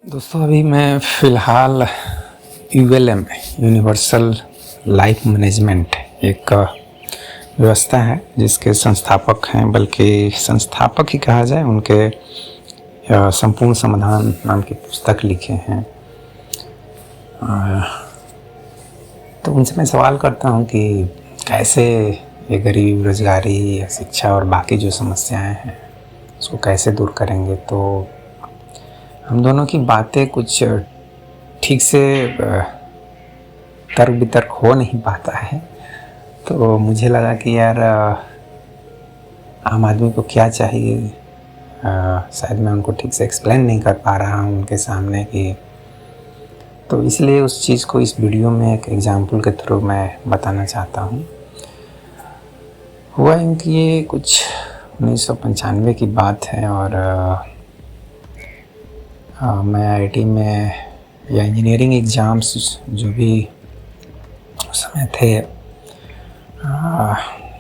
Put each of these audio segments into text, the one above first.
दोस्तों अभी मैं फ़िलहाल यूएलएम यूनिवर्सल लाइफ मैनेजमेंट एक व्यवस्था है जिसके संस्थापक हैं, बल्कि संस्थापक ही कहा जाए। उनके संपूर्ण समाधान नाम की पुस्तक लिखे हैं। तो उनसे मैं सवाल करता हूं कि कैसे ये गरीब, बेरोजगारी या शिक्षा और बाकी जो समस्याएं हैं उसको कैसे दूर करेंगे। तो हम दोनों की बातें कुछ ठीक से तर्क वितर्क हो नहीं पाता है। तो मुझे लगा कि यार आम आदमी को क्या चाहिए, शायद मैं उनको ठीक से एक्सप्लेन नहीं कर पा रहा हूँ उनके सामने कि, तो इसलिए उस चीज़ को इस वीडियो में एक एग्जाम्पल के थ्रू मैं बताना चाहता हूँ। हुआ इनकी ये कुछ 1995 की बात है और मैं आईआईटी में या इंजीनियरिंग एग्ज़ाम्स जो भी उस समय थे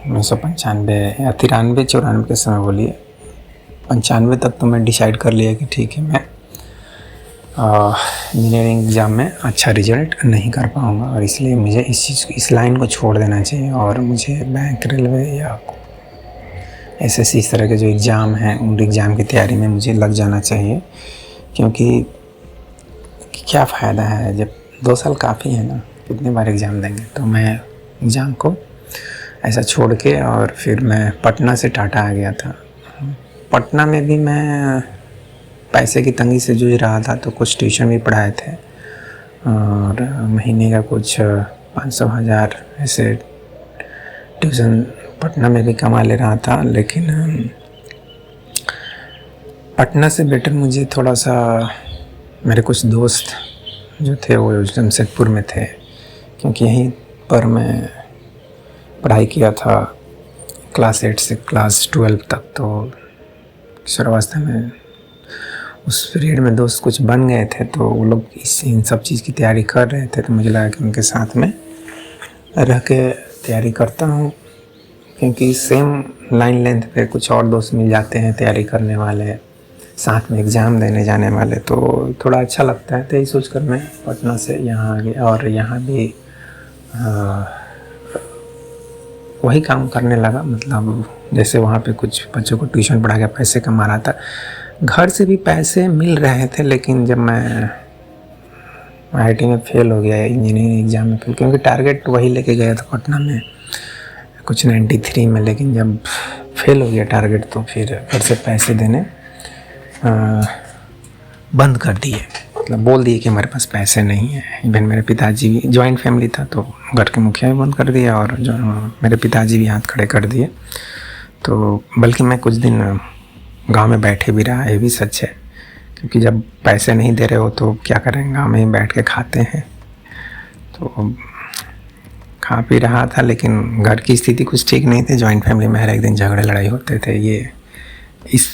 1995 या 93-94 के समय बोलिए, 95 तक तो मैं डिसाइड कर लिया कि ठीक है मैं इंजीनियरिंग एग्ज़ाम में अच्छा रिजल्ट नहीं कर पाऊँगा और इसलिए मुझे इस लाइन को छोड़ देना चाहिए और मुझे बैंक, रेलवे या एसएससी इस तरह के जो एग्ज़ाम हैं उन एग्ज़ाम की तैयारी में मुझे लग जाना चाहिए। क्योंकि क्या फ़ायदा है, जब 2 साल काफ़ी है ना, कितनी बार एग्ज़ाम देंगे। तो मैं एग्ज़ाम को ऐसा छोड़ के और फिर मैं पटना से टाटा आ गया था। पटना में भी मैं पैसे की तंगी से जूझ रहा था, तो कुछ ट्यूशन भी पढ़ाए थे और महीने का कुछ 500,000 ऐसे ट्यूशन पटना में भी कमा ले रहा था। लेकिन पटना से बेटर मुझे थोड़ा सा, मेरे कुछ दोस्त जो थे वो जमशेदपुर में थे, क्योंकि यहीं पर मैं पढ़ाई किया था क्लास 8 से क्लास 12 तक। तो किशोरावस्था में उस पीरियड में दोस्त कुछ बन गए थे, तो वो लोग इन सब चीज़ की तैयारी कर रहे थे। तो मुझे लगा कि उनके साथ में रह के तैयारी करता हूँ, क्योंकि सेम लाइन लेंथ पे कुछ और दोस्त मिल जाते हैं तैयारी करने वाले, साथ में एग्ज़ाम देने जाने वाले, तो थोड़ा अच्छा लगता है। तो यही सोचकर मैं पटना से यहाँ आ गया और यहाँ भी वही काम करने लगा। मतलब जैसे वहाँ पे कुछ बच्चों को ट्यूशन पढ़ा के पैसे कमा रहा था, घर से भी पैसे मिल रहे थे। लेकिन जब मैं आईआईटी में फ़ेल हो गया, इंजीनियरिंग एग्ज़ाम में फ़ेल, क्योंकि टारगेट वही लेके गया था पटना में कुछ 93 में, लेकिन जब फेल हो गया टारगेट तो फिर घर से पैसे देने बंद कर दिए। मतलब बोल दिए कि हमारे पास पैसे नहीं है। इवन मेरे पिताजी भी, जॉइंट फैमिली था तो घर के मुखिया भी बंद कर दिया और जो मेरे पिताजी भी हाथ खड़े कर दिए। तो बल्कि मैं कुछ दिन गांव में बैठे भी रहा, ये भी सच है, क्योंकि जब पैसे नहीं दे रहे हो तो क्या करेंगे, गाँव में ही बैठ के खाते हैं। तो खा पी रहा था, लेकिन घर की स्थिति कुछ ठीक नहीं थी। जॉइंट फैमिली में हर एक दिन झगड़े लड़ाई होते थे। ये इस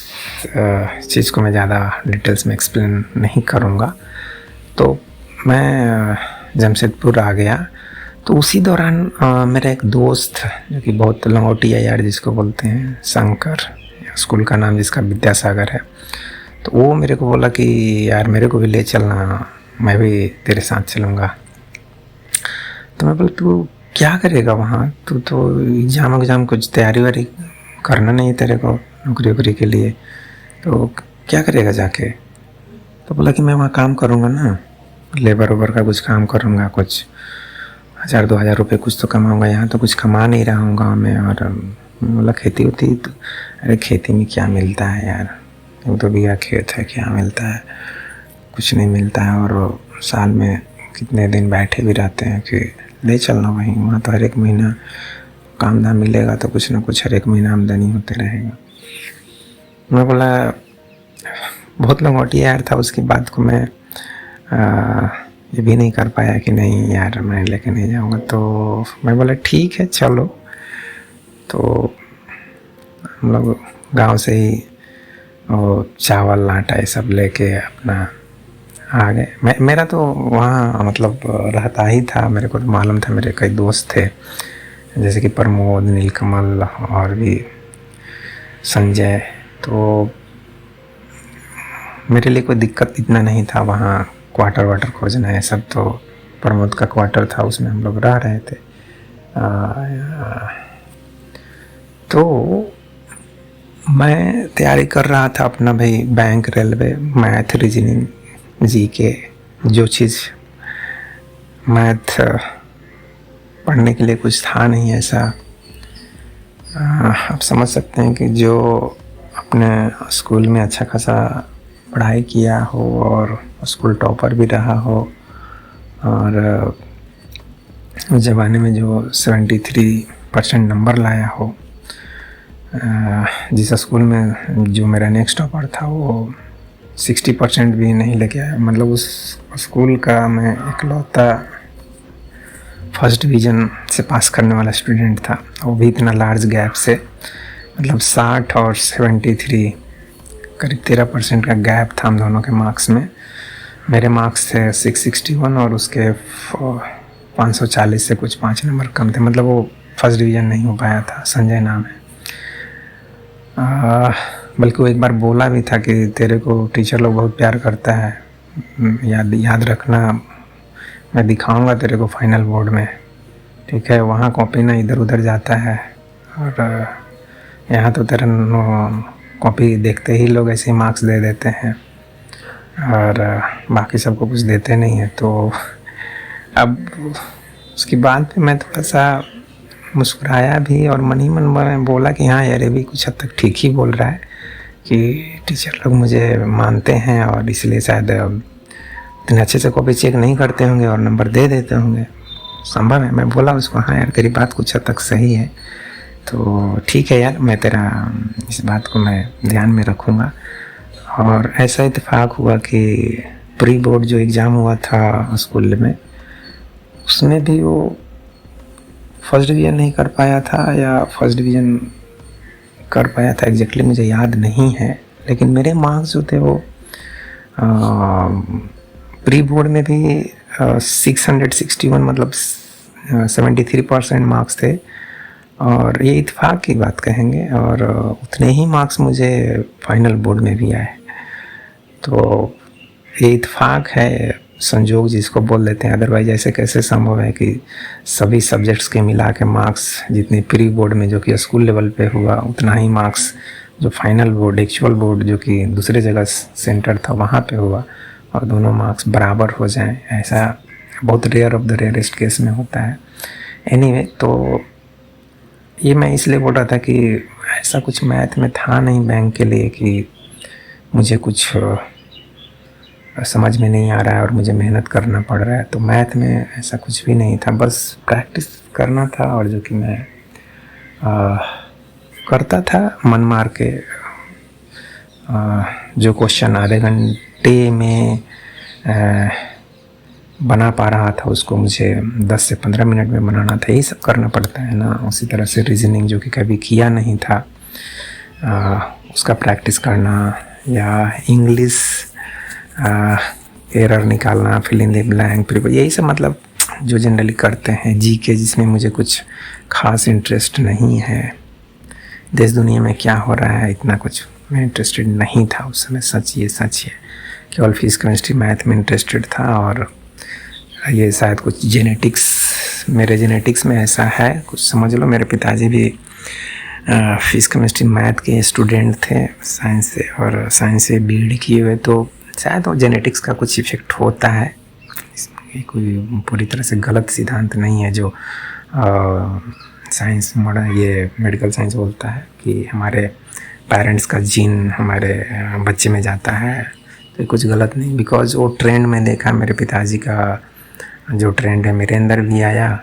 चीज़ को मैं ज़्यादा डिटेल्स में एक्सप्लेन नहीं करूँगा। तो मैं जमशेदपुर आ गया। तो उसी दौरान मेरा एक दोस्त, जो कि बहुत लंगोटिया यार जिसको बोलते हैं, शंकर, स्कूल का नाम जिसका विद्यासागर है, तो वो मेरे को बोला कि यार मेरे को भी ले चलना, मैं भी तेरे साथ चलूँगा। तो मैं बोला तू क्या करेगा वहाँ, तू तो एग्ज़ाम कुछ तैयारी वारी करना नहीं है तेरे को नौकरी के लिए, तो क्या करेगा जाके। तो बोला कि मैं वहाँ काम करूँगा ना, लेबर वेबर का कुछ काम करूँगा, कुछ 1,000-2,000 रुपये कुछ तो कमाऊँगा, यहाँ तो कुछ कमा नहीं रहा हूँ गाँव में। और बोला खेती होती तो, अरे खेती में क्या मिलता है यार, वो तो बीघा खेत है, क्या मिलता है, कुछ नहीं मिलता है। और साल में कितने दिन बैठे भी रहते हैं कि ले चलना वहीं, वहाँ तो हर एक महीना काम धाम मिलेगा, तो कुछ ना कुछ हर एक महीना आमदनी होते रहेगा। मैं बोला, बहुत लंगोटिया यार था, उसकी बात को मैं ये भी नहीं कर पाया कि नहीं यार मैं लेके नहीं जाऊँगा। तो मैं बोला ठीक है चलो। तो हम लोग गांव से ही वो चावल आटा ये सब लेके अपना आ गए। मेरा तो वहाँ मतलब रहता ही था, मेरे को तो मालूम था, मेरे कई दोस्त थे जैसे कि प्रमोद, नीलकमल और भी संजय। तो मेरे लिए कोई दिक्कत इतना नहीं था वहाँ क्वार्टर वाटर खोजना है सब, तो प्रमोद का क्वार्टर था उसमें हम लोग रह रहे थे। तो मैं तैयारी कर रहा था अपना भाई, bank, railway, math, reasoning, GK, जो चीज़ मैथ पढ़ने के लिए कुछ था नहीं ऐसा। आप समझ सकते हैं कि जो अपने स्कूल में अच्छा खासा पढ़ाई किया हो और स्कूल टॉपर भी रहा हो, और उस ज़माने में जो 73% नंबर लाया हो, जिस स्कूल में जो मेरा नेक्स्ट टॉपर था वो 60% भी नहीं लेके आया। मतलब उस स्कूल का मैं इकलौता फर्स्ट डिवीज़न से पास करने वाला स्टूडेंट था, वो भी इतना लार्ज गैप से। मतलब 60 और 73, करीब 13% का गैप था हम दोनों के मार्क्स में। मेरे मार्क्स थे 661 और उसके 540 से कुछ 5 नंबर कम थे। मतलब वो फर्स्ट डिवीज़न नहीं हो पाया था। संजय नाम है। बल्कि वो एक बार बोला भी था कि तेरे को टीचर लोग बहुत प्यार करता है, याद रखना, मैं दिखाऊंगा तेरे को फाइनल बोर्ड में, ठीक है। वहाँ कॉपी ना इधर उधर जाता है, और यहाँ तो तेरा कॉपी देखते ही लोग ऐसे ही मार्क्स दे देते हैं, और बाकी सबको कुछ देते नहीं है। तो अब उसके बाद फिर मैं थोड़ा सा मुस्कुराया भी और मन ही मन में बोला कि हाँ यार, ये भी कुछ हद तक ठीक ही बोल रहा है कि टीचर लोग मुझे मानते हैं और इसलिए शायद इतने अच्छे से कॉपी चेक नहीं करते होंगे और नंबर दे देते होंगे। संभव है। मैं बोला उसको, हाँ यार तेरी बात कुछ हद तक सही है, तो ठीक है यार, मैं तेरा इस बात को मैं ध्यान में रखूँगा। और ऐसा इत्तेफाक हुआ कि प्री बोर्ड जो एग्ज़ाम हुआ था स्कूल में, उसमें भी वो फर्स्ट डिवीज़न नहीं कर पाया था या फर्स्ट डिवीज़न कर पाया था, एग्जैक्टली मुझे याद नहीं है। लेकिन मेरे मार्क्स जो थे वो प्री बोर्ड में भी 661, मतलब 73% मार्क्स थे। और ये इत्तेफाक की बात कहेंगे, और उतने ही मार्क्स मुझे फाइनल बोर्ड में भी आए। तो ये इत्तेफाक है, संजोग जिसको बोल देते हैं। अदरवाइज ऐसे कैसे संभव है कि सभी सब्जेक्ट्स के मिला के मार्क्स जितने प्री बोर्ड में जो कि स्कूल लेवल पे हुआ, उतना ही मार्क्स जो फाइनल बोर्ड, एक्चुअल बोर्ड जो कि दूसरे जगह सेंटर था वहाँ पे हुआ, और दोनों मार्क्स बराबर हो जाएं। ऐसा बहुत rare of the rarest case में होता है। एनीवे, तो ये मैं इसलिए बोल रहा था कि ऐसा कुछ मैथ में था नहीं बैंक के लिए कि मुझे कुछ समझ में नहीं आ रहा है और मुझे मेहनत करना पड़ रहा है। तो मैथ में ऐसा कुछ भी नहीं था, बस प्रैक्टिस करना था। और जो कि मैं करता था मन मार के। जो क्वेश्चन आधे घंटे में बना पा रहा था, उसको मुझे 10 से 15 मिनट में बनाना था। यही सब करना पड़ता है ना। उसी तरह से रीजनिंग जो कि कभी किया नहीं था, उसका प्रैक्टिस करना, या इंग्लिश एरर निकालना, फिल इन द ब्लैंक, यही सब मतलब जो जनरली करते हैं। जीके जिसमें मुझे कुछ खास इंटरेस्ट नहीं है, देश दुनिया में क्या हो रहा है इतना कुछ मैं इंटरेस्टेड नहीं था उस समय। सच है, केवल फिजिक्स, केमिस्ट्री, मैथ में इंटरेस्टेड था। और ये शायद कुछ जेनेटिक्स, मेरे जेनेटिक्स में ऐसा है कुछ, समझ लो। मेरे पिताजी भी फिजिक्स, केमिस्ट्री, मैथ के स्टूडेंट थे साइंस से, और साइंस से बीएड किए हुए, तो शायद वो जेनेटिक्स का कुछ इफेक्ट होता है। इसमें कोई पूरी तरह से गलत सिद्धांत नहीं है जो साइंस ये मेडिकल साइंस बोलता है कि हमारे पेरेंट्स का जीन हमारे बच्चे में जाता है, तो कुछ गलत नहीं। बिकॉज वो ट्रेंड में देखा, मेरे पिताजी का जो ट्रेंड है मेरे अंदर भी आया,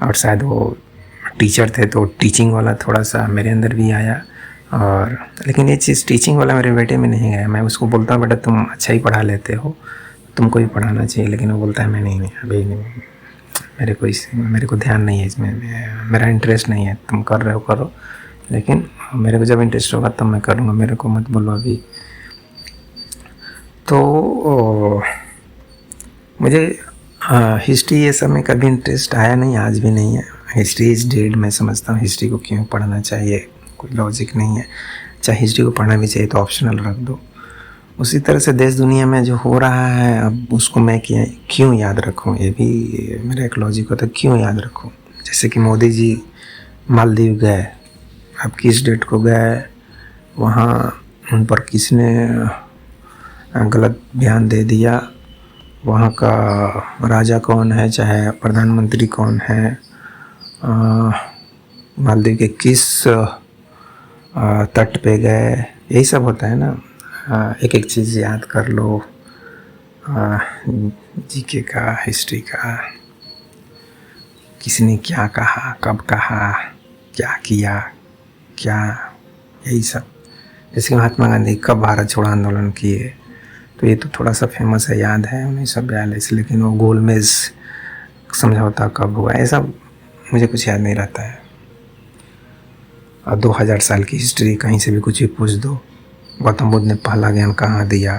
और शायद वो टीचर थे तो टीचिंग वाला थोड़ा सा मेरे अंदर भी आया। और लेकिन ये चीज़ टीचिंग वाला मेरे बेटे में नहीं गया। मैं उसको बोलता हूँ बेटा तुम अच्छा ही पढ़ा लेते हो, तुमको ही पढ़ाना चाहिए, लेकिन वो बोलता है मैं नहीं अभी नहीं, मेरे को ध्यान नहीं है इसमें, मेरा इंटरेस्ट नहीं है। तुम कर रहे हो करो, लेकिन मेरे को जब इंटरेस्ट होगा तब मैं करूँगा, मेरे को मत बोलो अभी। तो मुझे हिस्ट्री ये सब में कभी इंटरेस्ट आया नहीं, आज भी नहीं है। History is dead. मैं समझता हूँ हिस्ट्री को क्यों पढ़ना चाहिए, कोई लॉजिक नहीं है। चाहे हिस्ट्री को पढ़ना भी चाहिए तो ऑप्शनल रख दो। उसी तरह से देश दुनिया में जो हो रहा है अब उसको मैं क्यों याद रखूं, ये भी मेरा एक लॉजिक होता है, क्यों याद रखूं। जैसे कि मोदी जी मालदीव गए, अब किस डेट को गए, वहाँ उन पर किसने गलत बयान दे दिया, वहाँ का राजा कौन है, चाहे प्रधानमंत्री कौन है, मालदीव के किस तट पे गए, यही सब होता है ना। एक एक चीज़ याद कर लो, जीके का, हिस्ट्री का, किसने क्या कहा, कब कहा, क्या किया, क्या, यही सब। जैसे महात्मा गांधी कब भारत छोड़ो आंदोलन किए, तो ये तो थोड़ा सा फेमस है, याद है 1942, लेकिन वो गोलमेज समझौता कब हुआ, ऐसा मुझे कुछ याद नहीं रहता है। और 2000 साल की हिस्ट्री कहीं से भी कुछ भी पूछ दो, गौतम बुद्ध ने पहला ज्ञान कहाँ दिया,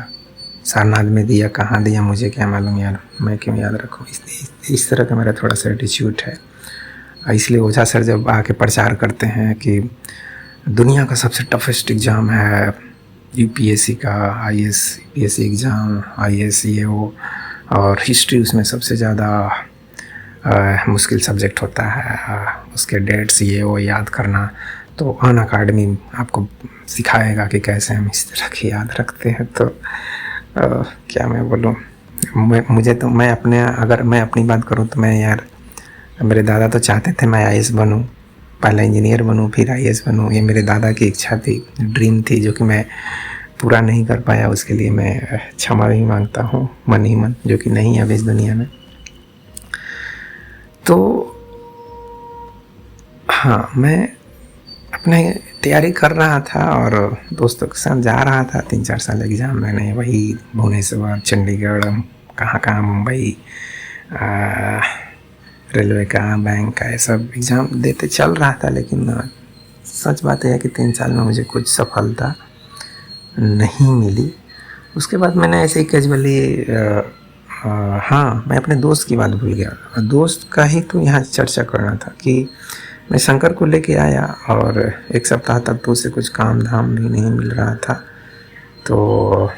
सारनाथ में दिया, कहाँ दिया, मुझे क्या मालूम यार, मैं क्यों याद रखूँ। इस तरह का मेरा थोड़ा सा एटीट्यूड है। इसलिए ओझा सर जब आके प्रचार करते हैं कि दुनिया का सबसे टफेस्ट एग्ज़ाम है यूपीएससी का, आईएएस यूपीएससी एग्ज़ाम, आईएएस ये वो, और हिस्ट्री उसमें सबसे ज़्यादा मुश्किल सब्जेक्ट होता है, उसके डेट्स ये वो याद करना, तो अन अकाडमी आपको सिखाएगा कि कैसे हम इस तरह की याद रखते हैं। तो क्या मैं बोलूँ, मुझे तो अगर मैं अपनी बात करूँ तो मैं यार, मेरे दादा तो चाहते थे मैं आईएएस बनूँ, पहले इंजीनियर बनूँ फिर आईएएस बनूँ, ये मेरे दादा की इच्छा थी, ड्रीम थी, जो कि मैं पूरा नहीं कर पाया। उसके लिए मैं क्षमा भी मांगता हूँ मन ही मन, जो कि नहीं है अब इस दुनिया में। तो हाँ, मैं अपने तैयारी कर रहा था और दोस्तों के साथ जा रहा था। 3-4 साल एग्ज़ाम मैंने वही भुवनेश्वर, चंडीगढ़, कहाँ मुंबई, रेलवे का, बैंक का, ये सब एग्ज़ाम देते चल रहा था। लेकिन सच बात है कि 3 साल में मुझे कुछ सफलता नहीं मिली। उसके बाद मैंने ऐसे ही कैजुअली हाँ, मैं अपने दोस्त की बात भूल गया। दोस्त का ही तो यहाँ चर्चा करना था कि मैं शंकर को लेके आया और 1 सप्ताह तक तो उसे कुछ काम धाम भी नहीं मिल रहा था। तो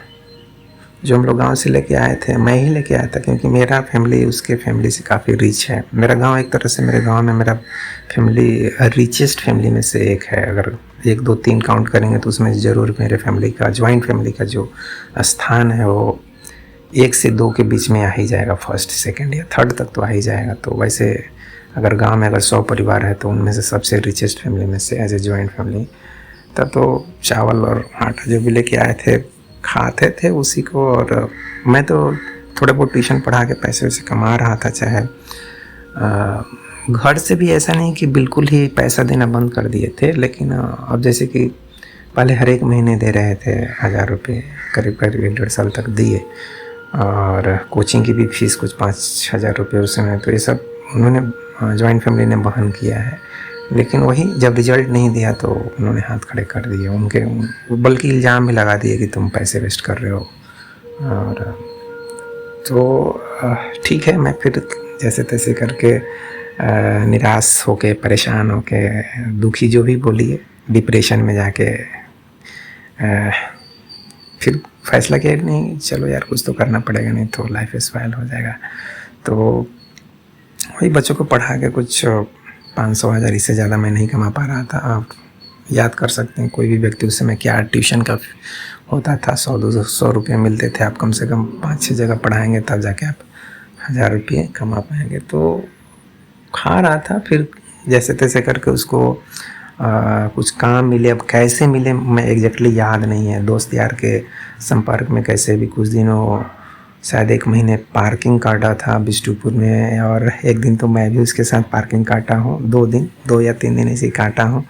जो हम लोग गांव से लेके आए थे, मैं ही लेके आया था, क्योंकि मेरा फैमिली उसके फैमिली से काफ़ी रिच है। मेरा गांव एक तरह से, मेरे गांव में मेरा फैमिली रिचेस्ट फैमिली में से एक है। अगर 1, 2, 3 काउंट करेंगे तो उसमें ज़रूर मेरे फैमिली का, जॉइंट फैमिली का जो स्थान है वो 1 से 2 के बीच में आ ही जाएगा, फर्स्ट, सेकंड या थर्ड तक तो आ ही जाएगा। तो वैसे अगर गांव में अगर 100 परिवार है तो उनमें से सबसे रिचेस्ट फैमिली में से एज ए जॉइंट फैमिली। तब तो चावल और आटा जो भी लेके आए थे खाते थे उसी को। और मैं तो थोड़े बहुत ट्यूशन पढ़ा के पैसे वैसे कमा रहा था। चाहे घर से भी ऐसा नहीं कि बिल्कुल ही पैसा देना बंद कर दिए थे, लेकिन अब जैसे कि पहले हर एक महीने दे रहे थे 1000 रुपये, करीब 1-1.5 साल तक दिए। और कोचिंग की भी फीस कुछ 5,000 रुपये उस समय, तो ये सब उन्होंने जॉइंट फैमिली ने वहन किया है। लेकिन वही जब रिजल्ट नहीं दिया तो उन्होंने हाथ खड़े कर दिए उनके, बल्कि इल्ज़ाम भी लगा दिए कि तुम पैसे वेस्ट कर रहे हो। और तो ठीक है, मैं फिर जैसे तैसे करके निराश होके, परेशान होके, दुखी जो भी बोलिए, डिप्रेशन में जाके फिर फैसला किया नहीं, चलो यार कुछ तो करना पड़ेगा, नहीं तो लाइफ स्पाइल हो जाएगा। तो वही बच्चों को पढ़ा के कुछ 500-1000, इससे ज़्यादा मैं नहीं कमा पा रहा था। आप याद कर सकते हैं कोई भी व्यक्ति उस समय क्या ट्यूशन का होता था, 100-200 रुपये मिलते थे। आप कम से कम 5-6 जगह पढ़ाएंगे तब जाके आप 1000 रुपये कमा पाएंगे। तो खा रहा था, फिर जैसे तैसे करके उसको कुछ काम मिले। अब कैसे मिले मैं एग्जैक्टली याद नहीं है। दोस्त यार के संपर्क में कैसे भी कुछ दिनों, शायद 1 महीने पार्किंग काटा था बिष्टुपुर में, और 1 दिन तो मैं भी उसके साथ पार्किंग काटा हूँ। 2 या 3 दिन ऐसे ही काटा हूँ।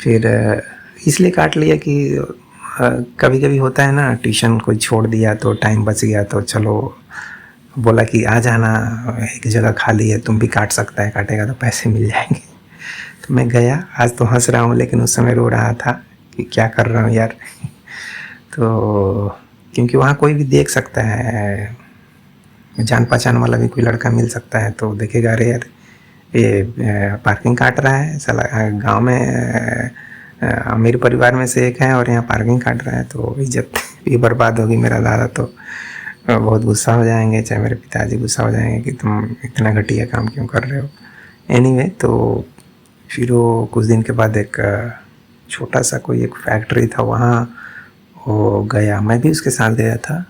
फिर इसलिए काट लिया कि कभी कभी होता है ना, ट्यूशन कोई छोड़ दिया तो टाइम बच गया, तो चलो बोला कि आ जाना, एक जगह खाली है, तुम भी काट सकता है, काटेगा तो पैसे मिल जाएंगे। तो मैं गया। आज तो हंस रहा हूँ, लेकिन उस समय रो रहा था कि क्या कर रहा हूँ यार। तो क्योंकि वहाँ कोई भी देख सकता है, जान पहचान वाला भी कोई लड़का मिल सकता है, तो देखेगा अरे यार ये पार्किंग काट रहा है साला, गांव में मेरे परिवार में से एक है और यहाँ पार्किंग काट रहा है, तो इज्जत भी बर्बाद होगी। मेरा दादा तो बहुत गुस्सा हो जाएंगे, चाहे मेरे पिताजी गुस्सा हो जाएंगे कि तुम इतना घटिया काम क्यों कर रहे हो। एनीवे, तो फिर वो कुछ दिन के बाद एक छोटा सा कोई एक फैक्ट्री था, वहाँ वो गया। मैं भी उसके साथ गया था।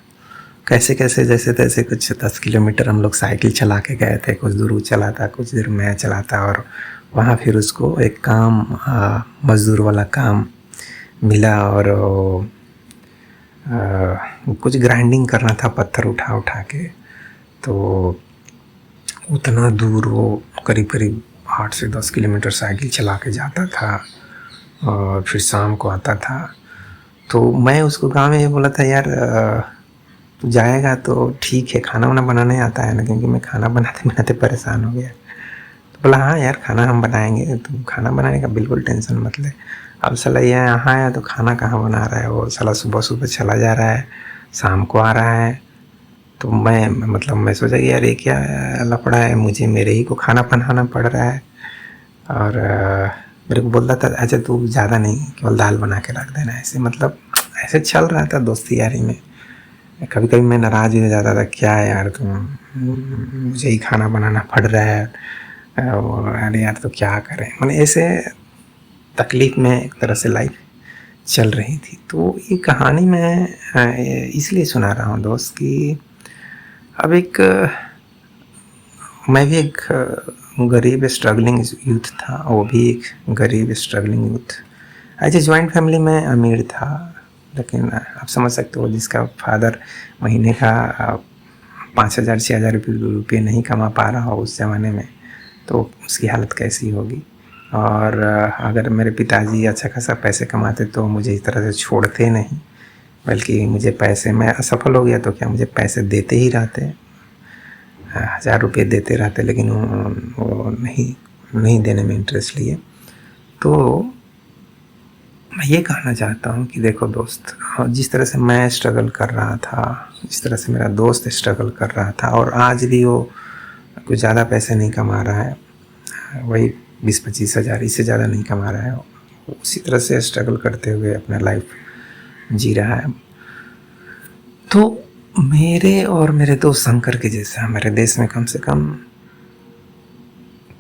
कैसे कैसे जैसे तैसे कुछ 10 किलोमीटर हम लोग साइकिल चला के गए थे। कुछ दूर वो चलाता, कुछ देर मैं चलाता, और वहाँ फिर उसको एक काम मज़दूर वाला काम मिला। और कुछ ग्राइंडिंग करना था, पत्थर उठा उठा के। तो उतना दूर वो करीब करीब 8 से 10 किलोमीटर साइकिल चला के जाता था और फिर शाम को आता था। तो मैं उसको गाँव में ये बोला था, यार तू जाएगा तो ठीक है, खाना वाना बनाने आता है ना, क्योंकि मैं खाना बनाते बनाते परेशान हो गया। तो बोला हाँ यार, खाना हम बनाएंगे, तुम खाना बनाने का बिल्कुल टेंशन मत ले। अब साला ये यहाँ आया तो खाना कहाँ बना रहा है, वो साला सुबह सुबह चला जा रहा है, शाम को आ रहा है। तो मैं सोचा कि यार ये क्या लफड़ा है, मुझे मेरे ही को खाना बनाना पड़ रहा है। और मेरे को बोलता था अच्छा तू ज़्यादा नहीं, केवल दाल बना के रख देना। ऐसे चल रहा था दोस्ती यारी में। कभी कभी मैं नाराज़ भी हो जाता था, क्या यार तुम, मुझे ही खाना बनाना पड़ रहा है, अरे यार तो क्या करें। मैंने ऐसे तकलीफ़ में एक तरह से लाइफ चल रही थी। तो ये कहानी मैं इसलिए सुना रहा हूँ दोस्त कि अब मैं भी एक गरीब स्ट्रगलिंग यूथ था, वो भी एक गरीब स्ट्रगलिंग यूथ। ऐसे जॉइंट फैमिली में अमीर था, लेकिन आप समझ सकते हो जिसका फादर महीने का 5,000 6,000 रुपये नहीं कमा पा रहा हो उस ज़माने में, तो उसकी हालत कैसी होगी। और अगर मेरे पिताजी अच्छा खासा पैसे कमाते तो मुझे इस तरह से छोड़ते नहीं, बल्कि मुझे पैसे, मैं असफल हो गया तो क्या, मुझे पैसे देते ही रहते, 1,000 रुपये देते रहते, लेकिन वो नहीं देने में इंटरेस्ट लिए। तो मैं ये कहना चाहता हूँ कि देखो दोस्त, जिस तरह से मैं स्ट्रगल कर रहा था, जिस तरह से मेरा दोस्त स्ट्रगल कर रहा था, और आज भी वो कुछ ज़्यादा पैसे नहीं कमा रहा है, वही 20-25 हज़ार, इससे ज़्यादा नहीं कमा रहा है, उसी तरह से स्ट्रगल करते हुए अपना लाइफ जी रहा है। तो मेरे और मेरे दोस्त शंकर के जैसा मेरे देश में कम से कम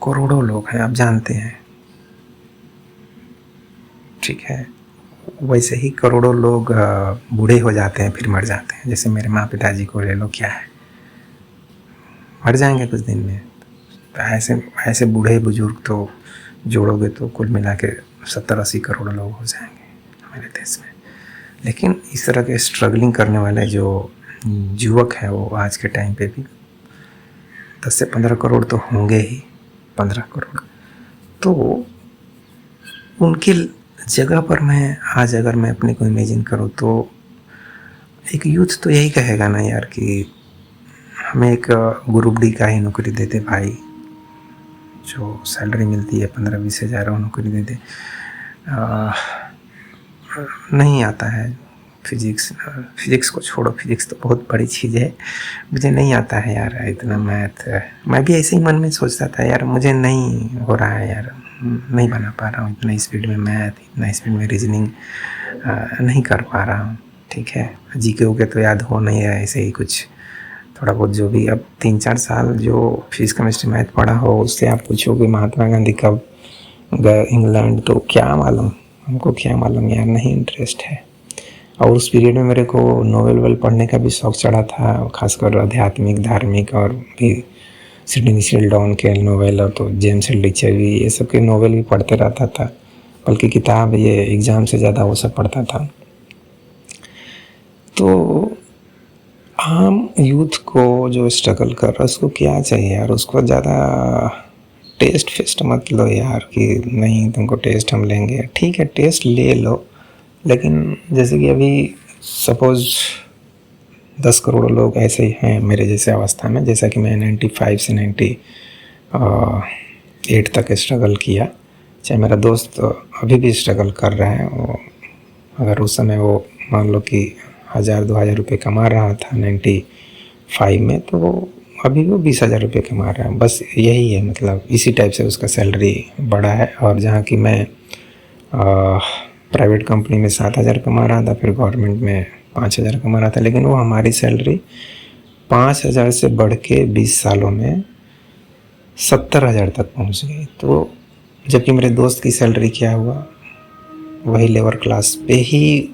करोड़ों लोग हैं, आप जानते हैं, ठीक है। वैसे ही करोड़ों लोग बूढ़े हो जाते हैं फिर मर जाते हैं। जैसे मेरे माँ पिताजी को ले लो, क्या है, मर जाएंगे कुछ दिन में। ऐसे बूढ़े बुजुर्ग तो जोड़ोगे तो कुल मिला के 70-80 करोड़ लोग हो जाएंगे हमारे देश में। लेकिन इस तरह के स्ट्रगलिंग करने वाले जो युवक हैं, वो आज के टाइम पे भी 10 से 15 करोड़ तो होंगे ही, 15 करोड़। तो उनकी जगह पर मैं आज अगर मैं अपने को इमेजिन करूँ तो एक यूथ तो यही कहेगा ना यार कि हमें एक ग्रुप डी का ही नौकरी दे दे भाई, जो सैलरी मिलती है 15-20 हज़ार, वो नौकरी दे दे। नहीं आता है फिज़िक्स को छोड़ो, फिज़िक्स तो बहुत बड़ी चीज़ है, मुझे नहीं आता है यार इतना मैथ। मैं भी ऐसे ही मन में सोचता था यार मुझे नहीं हो रहा है यार, नहीं बना पा रहा हूँ इतना स्पीड में मैथ, इतना स्पीड में रीजनिंग नहीं कर पा रहा हूँ, ठीक है। जीके ओके तो याद हो नहीं है, ऐसे ही कुछ थोड़ा बहुत जो भी। अब 3-4 साल जो फिजिक्स केमिस्ट्री मैथ पढ़ा हो, उससे आप पूछोगे महात्मा गांधी कब गए इंग्लैंड, तो क्या मालूम, हमको क्या मालूम यार, नहीं इंटरेस्ट है। और उस पीरियड में मेरे को नोवेल पढ़ने का भी शौक़ चढ़ा था, खासकर आध्यात्मिक, धार्मिक, और भी सिडनी शेल्डन के नोवेल, और तो जेम्स लिचवी, ये सब के नोवेल भी पढ़ते रहता था। बल्कि किताब ये एग्ज़ाम से ज़्यादा वो सब पढ़ता था। तो आम यूथ को जो स्ट्रगल कर रहा है उसको क्या चाहिए यार, उसको ज़्यादा टेस्ट फेस्ट मत लो यार कि नहीं तुमको टेस्ट हम लेंगे, ठीक है टेस्ट ले लो, लेकिन जैसे कि अभी सपोज़ 10 करोड़ लोग ऐसे ही हैं मेरे जैसे अवस्था में, जैसा कि मैं 95 से 98 तक स्ट्रगल किया। चाहे मेरा दोस्त अभी भी स्ट्रगल कर रहा है, वो अगर उस समय वो मान लो कि 1,000-2,000 रुपये कमा रहा था 95 में, तो वो अभी वो 20,000 रुपये कमा रहा है। बस यही है, मतलब इसी टाइप से उसका सैलरी बढ़ा है। और जहाँ की मैं प्राइवेट कंपनी में 7,000 कमा रहा था, फिर गवर्नमेंट में 5,000 कमा रहा था, लेकिन वो हमारी सैलरी 5,000 से बढ़ के 20 सालों में 70,000 तक पहुंच गई। तो जबकि मेरे दोस्त की सैलरी क्या हुआ, वही लेबर क्लास पे ही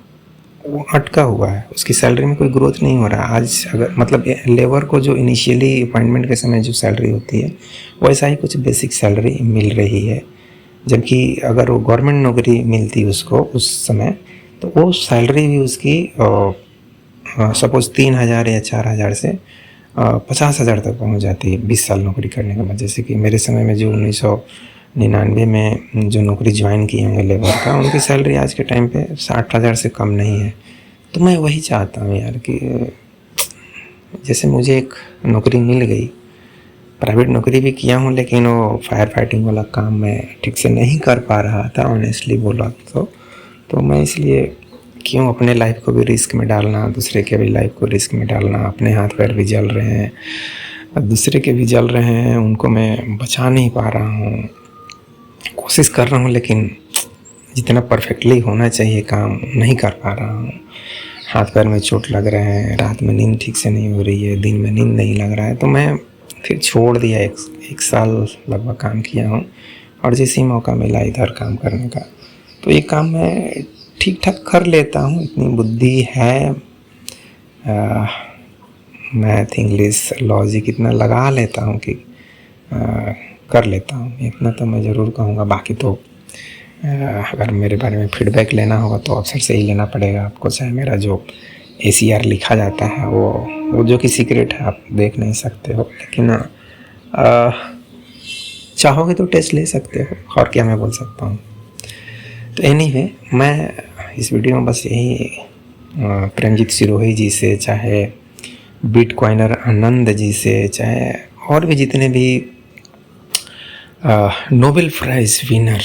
वो अटका हुआ है, उसकी सैलरी में कोई ग्रोथ नहीं हो रहा। आज अगर मतलब लेबर को जो इनिशियली अपॉइंटमेंट के समय जो सैलरी होती है वैसा ही कुछ बेसिक सैलरी मिल रही है, जबकि अगर वो गवर्नमेंट नौकरी मिलती उसको उस समय तो वो सैलरी भी उसकी सपोज़ 3,000 या 4,000 से 50,000 तक पहुंच जाती है 20 साल नौकरी करने के बाद। जैसे कि मेरे समय में जो 1999 में जो नौकरी ज्वाइन किए होंगे लेबर का, उनकी सैलरी आज के टाइम पे 60,000 से कम नहीं है। तो मैं वही चाहता हूँ यार कि जैसे मुझे एक नौकरी मिल गई, प्राइवेट नौकरी भी किया हूँ, लेकिन वो फायर फाइटिंग वाला काम मैं ठीक से नहीं कर पा रहा था ऑनेस्टली बोला तो मैं इसलिए क्यों अपने लाइफ को भी रिस्क में डालना, दूसरे के भी लाइफ को रिस्क में डालना। अपने हाथ पैर भी जल रहे हैं, दूसरे के भी जल रहे हैं, उनको मैं बचा नहीं पा रहा हूँ। कोशिश कर रहा हूँ लेकिन जितना परफेक्टली होना चाहिए काम नहीं कर पा रहा हूँ। हाथ पैर में चोट लग रहे हैं, रात में नींद ठीक से नहीं हो रही है, दिन में नींद नहीं लग रहा है। तो मैं फिर छोड़ दिया, एक साल लगभग काम किया हूँ, और जैसे ही मौका मिला इधर काम करने का तो ये काम मैं ठीक ठाक कर लेता हूँ। इतनी बुद्धि है, मैथ इंग्लिश लॉजिक इतना लगा लेता हूँ कि कर लेता हूँ, इतना तो मैं ज़रूर कहूँगा। बाकी तो अगर मेरे बारे में फीडबैक लेना होगा तो अफसर से ही लेना पड़ेगा आपको, चाहे मेरा जो ACR लिखा जाता है वो जो कि सीक्रेट है, आप देख नहीं सकते हो, लेकिन चाहोगे तो टेस्ट ले सकते हो, और क्या मैं बोल सकता हूँ। तो एनीवे, मैं इस वीडियो में बस यही प्रेमजीत सिरोही जी से, चाहे बिटकॉइनर आनंद जी से, चाहे और भी जितने भी नोबेल प्राइज़ विनर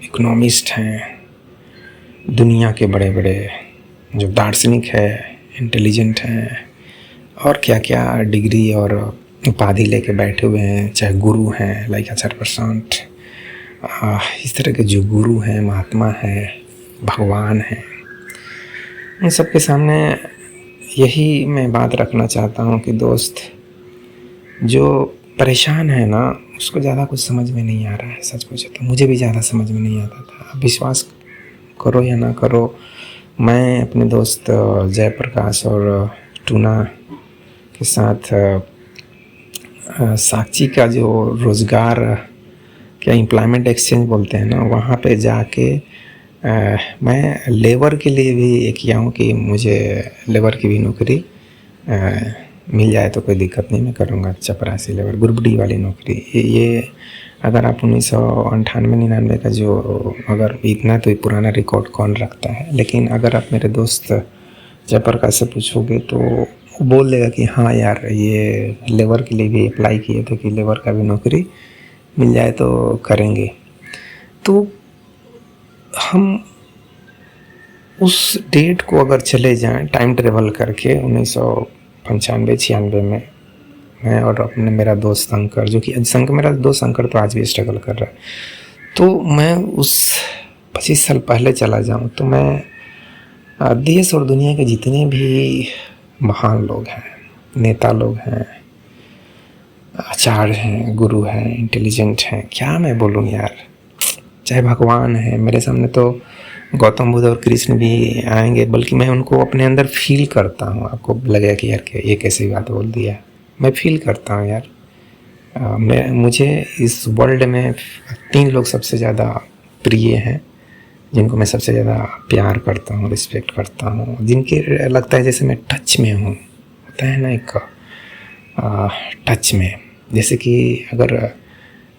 इकोनॉमिस्ट हैं, दुनिया के बड़े बड़े जो दार्शनिक है, इंटेलिजेंट हैं, और क्या क्या डिग्री और उपाधि लेके बैठे हुए हैं, चाहे गुरु हैं लाइक आचार्य प्रशांत, इस तरह के जो गुरु हैं, महात्मा हैं, भगवान हैं, उन सब के सामने यही मैं बात रखना चाहता हूँ कि दोस्त, जो परेशान है ना, उसको ज़्यादा कुछ समझ में नहीं आ रहा है। सच पूछे तो मुझे भी ज़्यादा समझ में नहीं आता था। विश्वास करो या ना करो, मैं अपने दोस्त जयप्रकाश और टूना के साथ साक्षी का जो रोज़गार क्या एम्प्लॉयमेंट एक्सचेंज बोलते हैं ना, वहाँ पे जाके मैं लेबर के लिए भी ये किया हूँ कि मुझे लेबर की भी नौकरी मिल जाए तो कोई दिक्कत नहीं, मैं करूँगा। चपरासी लेबर, ग्रुप डी वाली नौकरी, ये अगर आप 1998-99 का जो, अगर इतना तो पुराना रिकॉर्ड कौन रखता है, लेकिन अगर आप मेरे दोस्त जयप्रकाश से पूछोगे तो वो बोल देगा कि हाँ यार, ये लेबर के लिए भी अप्लाई किए थे कि लेबर का भी नौकरी मिल जाए तो करेंगे। तो हम उस डेट को अगर चले जाएं टाइम ट्रेवल करके 1995-96 में, मैं और अपने मेरा दोस्त शंकर, जो कि मेरा दोस्त शंकर तो आज भी स्ट्रगल कर रहा है, तो मैं उस 25 साल पहले चला जाऊं तो मैं देश और दुनिया के जितने भी महान लोग हैं, नेता लोग हैं, आचार्य हैं, गुरु हैं, इंटेलिजेंट हैं, क्या मैं बोलूँ यार, चाहे भगवान है मेरे सामने, तो गौतम बुद्ध और कृष्ण भी आएंगे, बल्कि मैं उनको अपने अंदर फील करता हूँ। आपको लगेगा कि यार ये कैसी बात बोल दिया, मैं फील करता हूँ यार। मुझे इस वर्ल्ड में 3 लोग सबसे ज़्यादा प्रिय हैं, जिनको मैं सबसे ज़्यादा प्यार करता हूँ, रिस्पेक्ट करता हूँ, जिनके लगता है जैसे मैं टच में हूँ, होता है ना एक टच में। जैसे कि अगर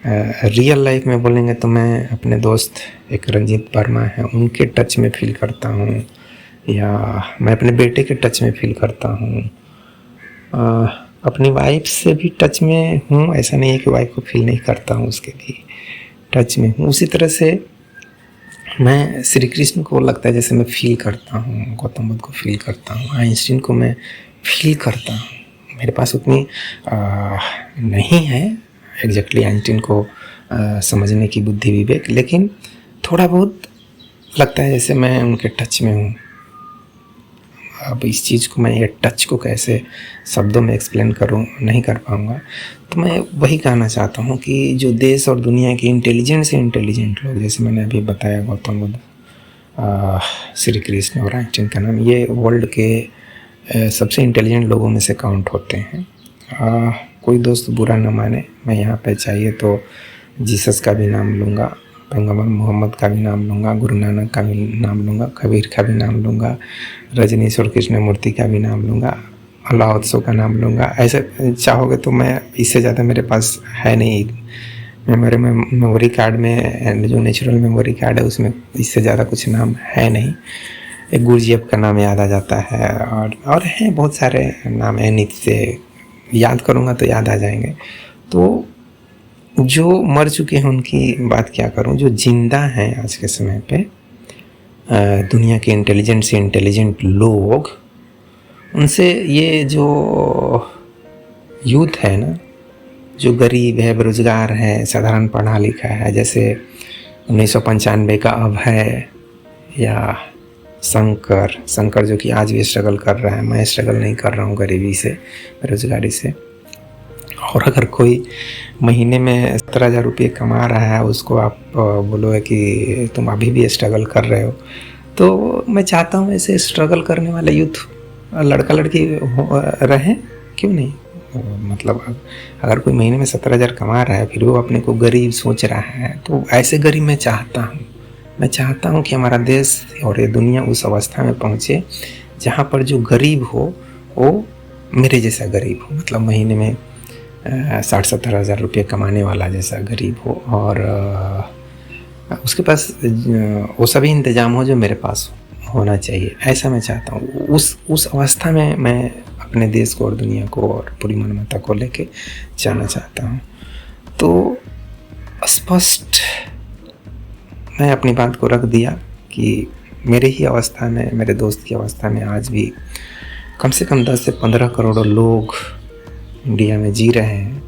रियल लाइफ में बोलेंगे तो मैं अपने दोस्त एक रंजीत वर्मा है, उनके टच में फील करता हूँ, या मैं अपने बेटे के टच में फील करता हूँ, अपनी वाइफ से भी टच में हूँ। ऐसा नहीं है कि वाइफ को फील नहीं करता हूँ, उसके भी टच में हूँ। उसी तरह से मैं श्री कृष्ण को लगता है जैसे मैं फील करता हूँ, गौतम बुद्ध को फील करता हूँ, आइंस्टीन को मैं फील करता हूँ। मेरे पास उतनी नहीं है एग्जैक्टली आइंस्टीन को समझने की बुद्धि विवेक, लेकिन थोड़ा बहुत लगता है जैसे मैं उनके टच में हूँ। अब इस चीज़ को मैं, ये टच को कैसे शब्दों में एक्सप्लेन करूँ, नहीं कर पाऊँगा। तो मैं वही कहना चाहता हूँ कि जो देश और दुनिया के इंटेलिजेंट से इंटेलिजेंट लोग, जैसे मैंने अभी बताया गौतम बुद्ध, श्री कृष्ण और आइंस्टाइन का नाम, ये वर्ल्ड के सबसे इंटेलिजेंट लोगों में से काउंट होते हैं। कोई दोस्त बुरा न माने, मैं यहाँ पे चाहिए तो जीसस का भी नाम लूँगा, पैगंबर मोहम्मद का भी नाम लूँगा, गुरु नानक का भी नाम लूँगा, कबीर का भी नाम लूँगा, रजनीश्वर कृष्णमूर्ति का भी नाम लूँगा, अल्लाह उत्सव का नाम लूँगा। ऐसे चाहोगे तो मैं, इससे ज़्यादा मेरे पास है नहीं। मेरे मेमोरी कार्ड में, जो नेचुरल मेमोरी कार्ड है, उसमें इससे ज़्यादा कुछ नाम है नहीं। एक गुरजीएफ का नाम याद आ जाता है, और हैं बहुत सारे नाम हैं, नीति से याद करूँगा तो याद आ जाएंगे। तो जो मर चुके हैं उनकी बात क्या करूं, जो जिंदा हैं आज के समय पे, दुनिया के इंटेलिजेंट से इंटेलिजेंट लोग, उनसे ये जो यूथ है ना, जो गरीब है, बेरोजगार है, साधारण पढ़ा लिखा है, जैसे 1995 का अभय या शंकर जो कि आज भी स्ट्रगल कर रहा है। मैं स्ट्रगल नहीं कर रहा हूँ गरीबी से, बेरोजगारी से। और अगर कोई महीने में 17,000 रुपये कमा रहा है, उसको आप बोलोगे कि तुम अभी भी स्ट्रगल कर रहे हो, तो मैं चाहता हूँ ऐसे स्ट्रगल करने वाले यूथ, लड़का लड़की रहें, क्यों नहीं। मतलब अगर कोई महीने में 17,000 कमा रहा है, फिर वो अपने को गरीब सोच रहा है, तो ऐसे गरीब मैं चाहता हूँ कि हमारा देश और ये दुनिया उस अवस्था में पहुँचे जहाँ पर जो गरीब हो वो मेरे जैसा गरीब हो, मतलब महीने में 60-70 हज़ार रुपये कमाने वाला जैसा गरीब हो, और उसके पास वो सभी इंतज़ाम हो जो मेरे पास होना चाहिए। ऐसा मैं चाहता हूँ। उस अवस्था में मैं अपने देश को और दुनिया को और पूरी मानवता को लेके जाना चाहता हूँ। तो स्पष्ट मैं अपनी बात को रख दिया कि मेरे ही अवस्था में, मेरे दोस्त की अवस्था में आज भी कम से कम 10 से 15 करोड़ लोग इंडिया में जी रहे हैं।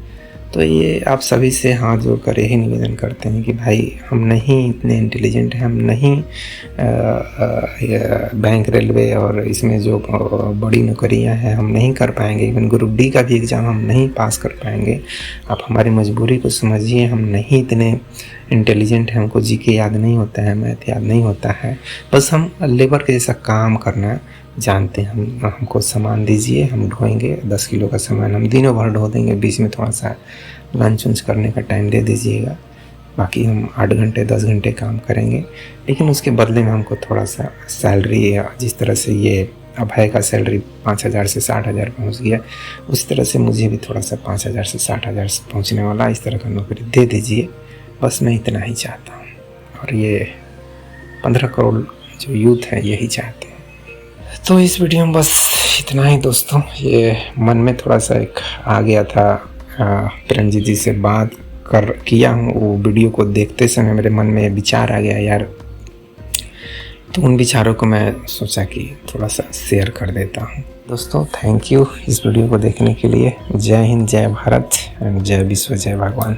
तो ये आप सभी से हाथ जोड़कर यही निवेदन करते हैं कि भाई, हम नहीं इतने इंटेलिजेंट हैं, हम नहीं बैंक, रेलवे और इसमें जो बड़ी नौकरियां हैं हम नहीं कर पाएंगे। इवन ग्रुप डी का भी एग्ज़ाम हम नहीं पास कर पाएंगे। आप हमारी मजबूरी को समझिए, हम नहीं इतने इंटेलिजेंट हैं, हमको जीके याद नहीं होता है, मैथ याद नहीं होता है, बस हम लेबर के जैसा काम करना जानते हैं। हमको सामान दीजिए, हम ढोएंगे 10 किलो का सामान हम दिनों भर ढो देंगे, बीच में थोड़ा सा लंच वंच करने का टाइम दे दीजिएगा, बाकी हम 8 घंटे 10 घंटे काम करेंगे, लेकिन उसके बदले में हमको थोड़ा सा सैलरी, जिस तरह से ये अभय का सैलरी 5,000 से 60,000 पहुँच गया, उस तरह से मुझे भी थोड़ा सा 5,000 से 60,000 से पहुँचने वाला इस तरह का नौकरी दे दीजिए। बस मैं इतना ही चाहता हूँ, और ये 15 करोड़ जो यूथ है यही चाहते हैं। तो इस वीडियो में बस इतना ही दोस्तों। ये मन में थोड़ा सा एक आ गया था, प्रेमजीत जी से बात किया हूँ, वो वीडियो को देखते समय मेरे मन में विचार आ गया यार, तो उन विचारों को मैं सोचा कि थोड़ा सा शेयर कर देता हूँ। दोस्तों थैंक यू इस वीडियो को देखने के लिए। जय हिंद, जय भारत एंड जय विश्व, जय भगवान।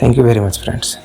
Thank you very much friends.